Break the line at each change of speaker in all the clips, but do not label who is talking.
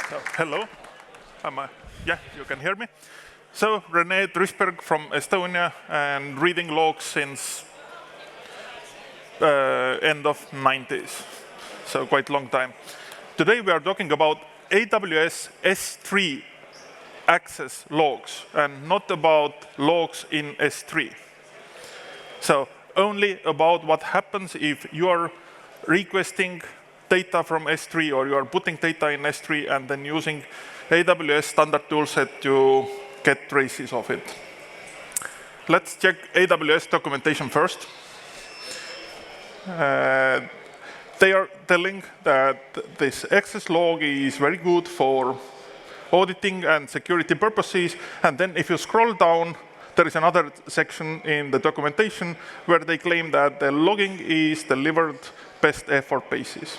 So, hello. Yeah, you can hear me. So, Renee Trisberg from Estonia and reading logs since end of 90s. So, quite long time. Today we are talking about Aws S3 Access Logs and not about logs in S3. So, only about what happens if you are requesting data from S3 or you are putting data in S3 and then using AWS standard toolset to get traces of it. Let's check AWS documentation first. They are telling that this access log is very good for auditing and security purposes. And then if you scroll down, there is another section in the documentation where they claim that the logging is delivered best effort basis.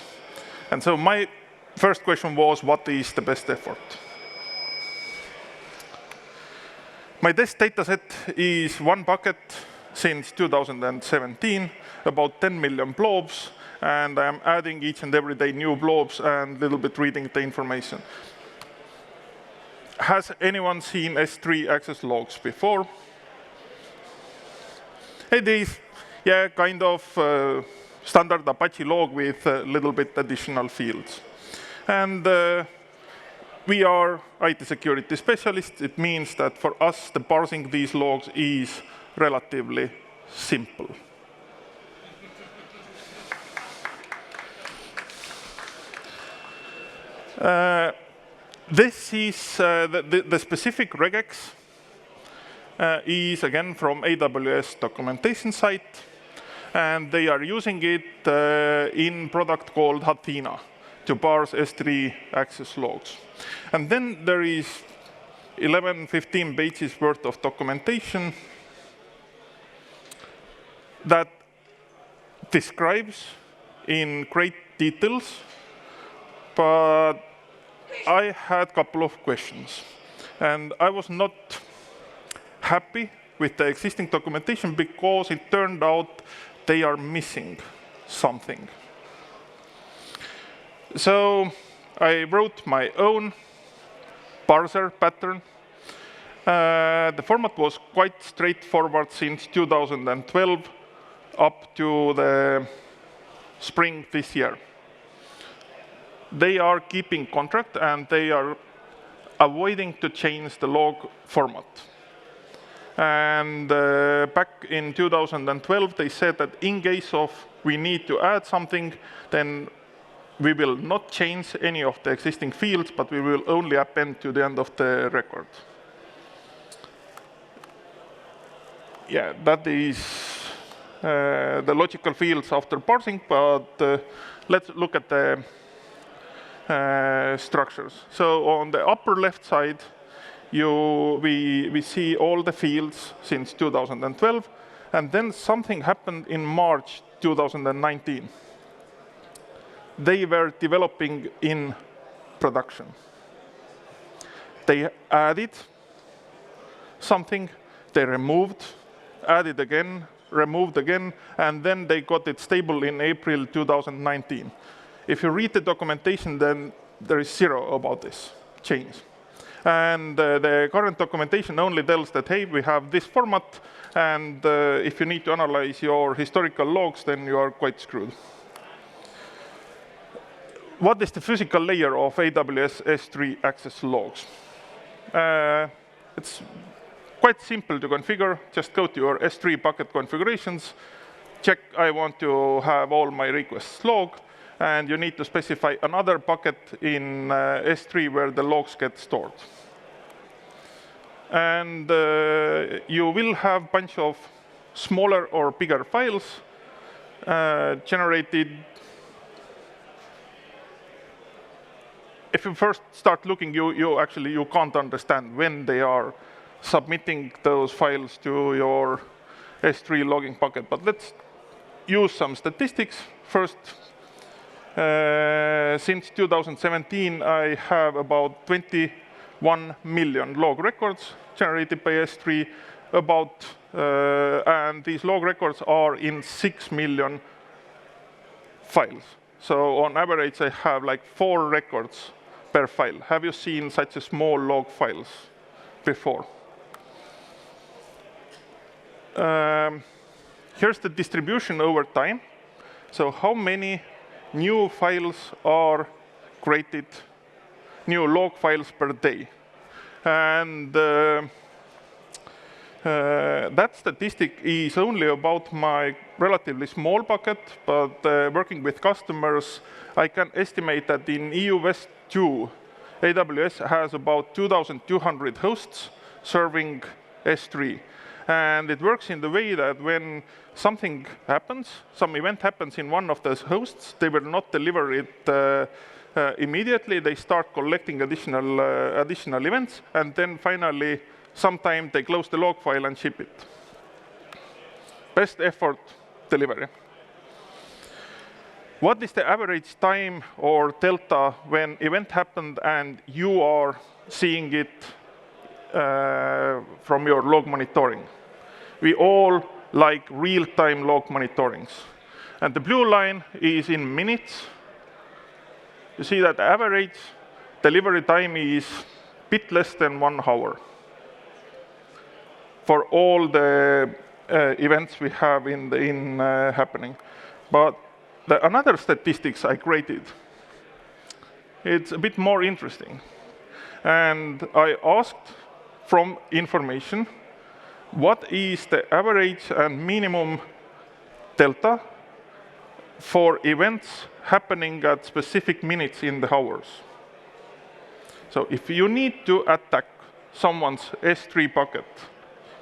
And so my first question was, what is the best effort? My test dataset is one bucket since 2017, about 10 million blobs, and I'm adding each and every day new blobs and a little bit reading the information. Has anyone seen S3 access logs before? It is, yeah, kind of standard Apache log with a little bit additional fields. And we are IT security specialists. It means that for us, the parsing these logs is relatively simple. This is the specific regex is again from AWS documentation site, and they are using it in product called Athena to parse S3 access logs. And then there is 11, 15 pages worth of documentation that describes in great details, but I had a couple of questions. And I was not happy with the existing documentation because it turned out they are missing something. So I wrote my own parser pattern. The format was quite straightforward since 2012 up to the spring this year. They are keeping contract and they are avoiding to change the log format. And back in 2012, they said that in case of we need to add something, then we will not change any of the existing fields, but we will only append to the end of the record. Yeah, that is the logical fields after parsing, but let's look at the structures. So on the upper left side, we see all the fields since 2012, and then something happened in March 2019. They were developing in production. They added something, they removed, added again, removed again, and then they got it stable in April 2019. If you read the documentation, then there is zero about this change. And the current documentation only tells that, hey, we have this format, and if you need to analyze your historical logs, then you are quite screwed. What is the physical layer of AWS S3 access logs? It's quite simple to configure. Just go to your S3 bucket configurations, check I want to have all my requests logged, and you need to specify another bucket in S3 where the logs get stored. And you will have a bunch of smaller or bigger files generated. If you first start looking, you can't understand when they are submitting those files to your S3 logging bucket. But let's use some statistics first. Since 2017, I have about 21 million log records generated by S3, and these log records are in 6 million files. So on average, I have like 4 records per file. Have you seen such a small log files before? Here's the distribution over time. So how many new files are created, new log files per day? And that statistic is only about my relatively small bucket, but working with customers, I can estimate that in EU West 2, AWS has about 2,200 hosts serving S3. And it works in the way that when something happens, some event happens in one of those hosts, they will not deliver it immediately. They start collecting additional events, and then finally, sometime they close the log file and ship it. Best effort delivery. What is the average time or delta when event happened and you are seeing it from your log monitoring? We all like real-time log monitorings. And the blue line is in minutes. You see that average delivery time is a bit less than 1 hour for all the events we have happening. But another statistics I created, it's a bit more interesting. And I asked from information, what is the average and minimum delta for events happening at specific minutes in the hours? So if you need to attack someone's S3 bucket,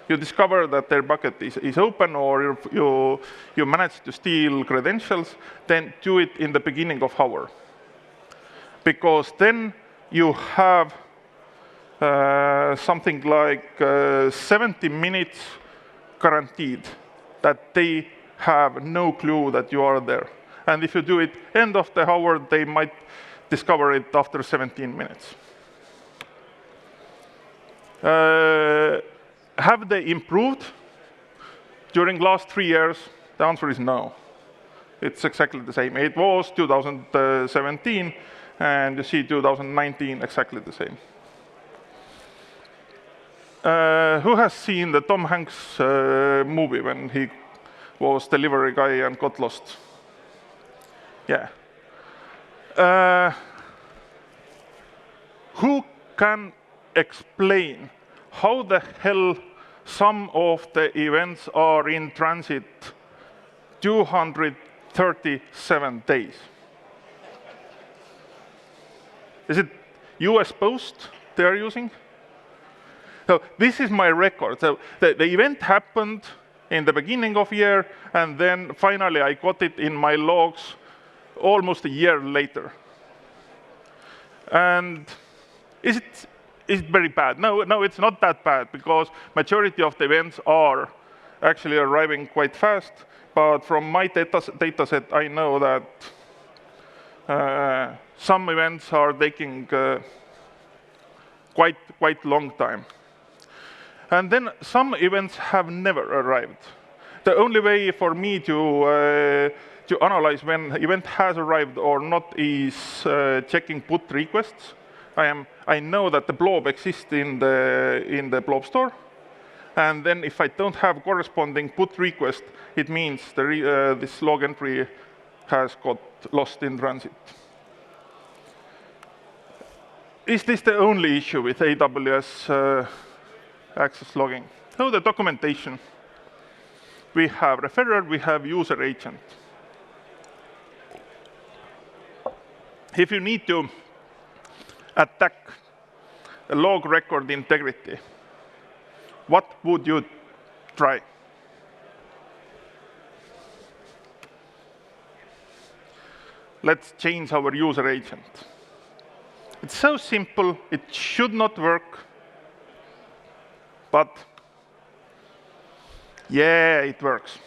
you discover that their bucket is open, or you manage to steal credentials, then do it in the beginning of hour. Because then you have something like 70 minutes guaranteed that they have no clue that you are there. And if you do it end of the hour, they might discover it after 17 minutes. Have they improved during last 3 years? The answer is no. It's exactly the same. It was 2017, and you see 2019 exactly the same. Who has seen the Tom Hanks movie when he was delivery guy and got lost? Yeah. Who can explain how the hell some of the events are in transit 237 days? Is it US Post they are using? So this is my record. So the event happened in the beginning of year, and then finally I got it in my logs almost a year later. And is it very bad? No, it's not that bad, because majority of the events are actually arriving quite fast. But from my data set, I know that some events are taking quite long time. And then some events have never arrived. The only way for me to analyze when event has arrived or not is checking put requests. I know that the blob exists in the blob store, and then if I don't have corresponding put request, it means this log entry has got lost in transit. Is this the only issue with AWS access logging? No, the documentation. We have referrer, we have user agent. If you need to attack a log record integrity, what would you try? Let's change our user agent. It's so simple, it should not work, but yeah, it works.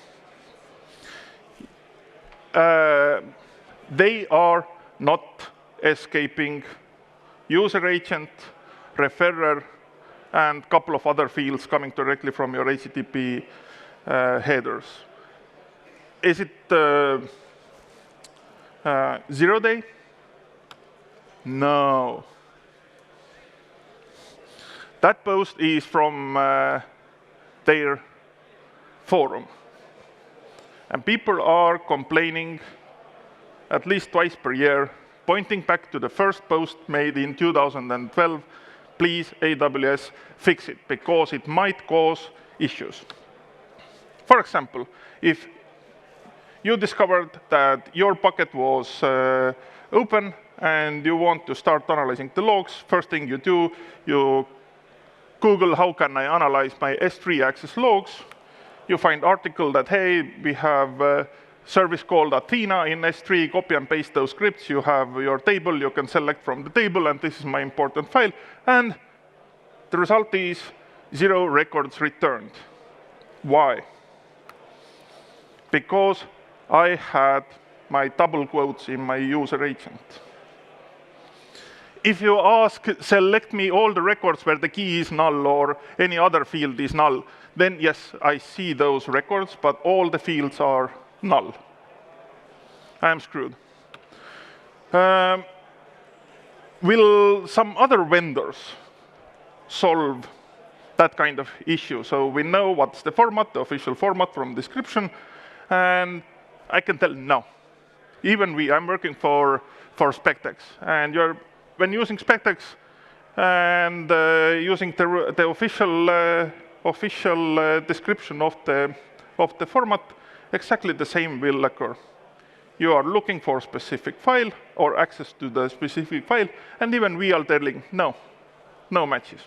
They are not escaping user agent, referrer, and a couple of other fields coming directly from your HTTP headers. Is it 0 day? No. That post is from their forum. And people are complaining at least twice per year, pointing back to the first post made in 2012, please, AWS, fix it, because it might cause issues. For example, if you discovered that your bucket was open and you want to start analyzing the logs, first thing you do, you Google, how can I analyze my S3 Access Logs? You find article that, hey, we have a service called Athena in S3, copy and paste those scripts, you have your table, you can select from the table, and this is my important file. And the result is 0 records returned. Why? Because I had my double quotes in my user agent. If you ask, select me all the records where the key is null or any other field is null, then yes, I see those records, but all the fields are null. I am screwed. Will some other vendors solve that kind of issue? So we know what's the format, the official format from description, and I can tell no. Even I'm working for SpecTex, and when using SpecTex and using the official description of the format, exactly the same will occur. You are looking for a specific file or access to the specific file, and even we are telling no matches.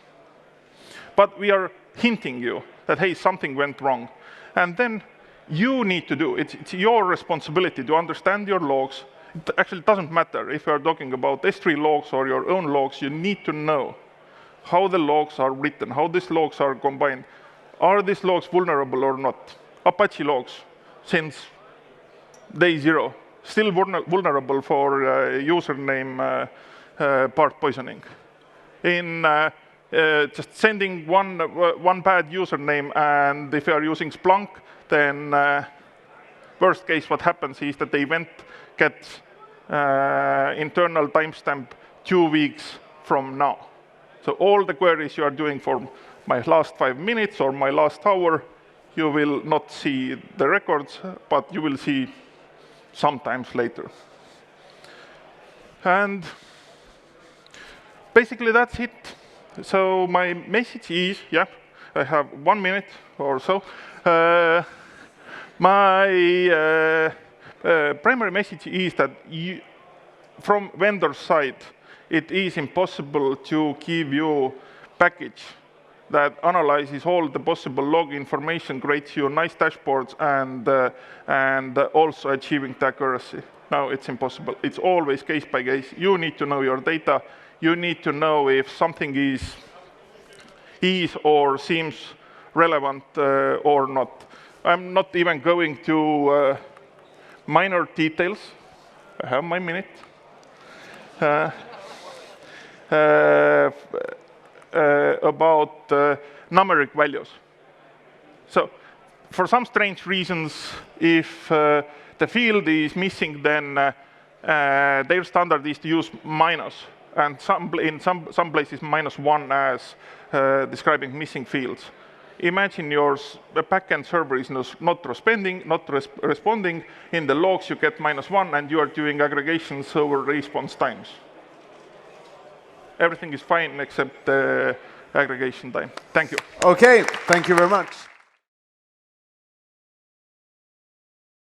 But we are hinting you that, hey, something went wrong. And then you need to do, it's your responsibility to understand your logs. It actually doesn't matter if you're talking about S3 logs or your own logs, you need to know how the logs are written, how these logs are combined. Are these logs vulnerable or not? Apache logs, since day 0, still vulnerable for username part poisoning. In just sending one bad username, and if you are using Splunk, then worst case what happens is that the event gets internal timestamp 2 weeks from now. So all the queries you are doing for my last 5 minutes or my last hour, you will not see the records, but you will see sometimes later. And basically that's it. So my message is, yeah, I have 1 minute or so. My primary message is that from vendor side, it is impossible to give you package that analyzes all the possible log information, creates you nice dashboards, and also achieving the accuracy. No, it's impossible. It's always case by case. You need to know your data. You need to know if something is or seems relevant or not. I'm not even going to minor details. I have my minute. About numeric values. So for some strange reasons, if the field is missing, then their standard is to use minus, and in some places -1 as describing missing fields. Imagine your backend server is not responding. In the logs, you get -1, and you are doing aggregations over response times. Everything is fine except the aggregation time. Thank you.
Okay, thank you very much.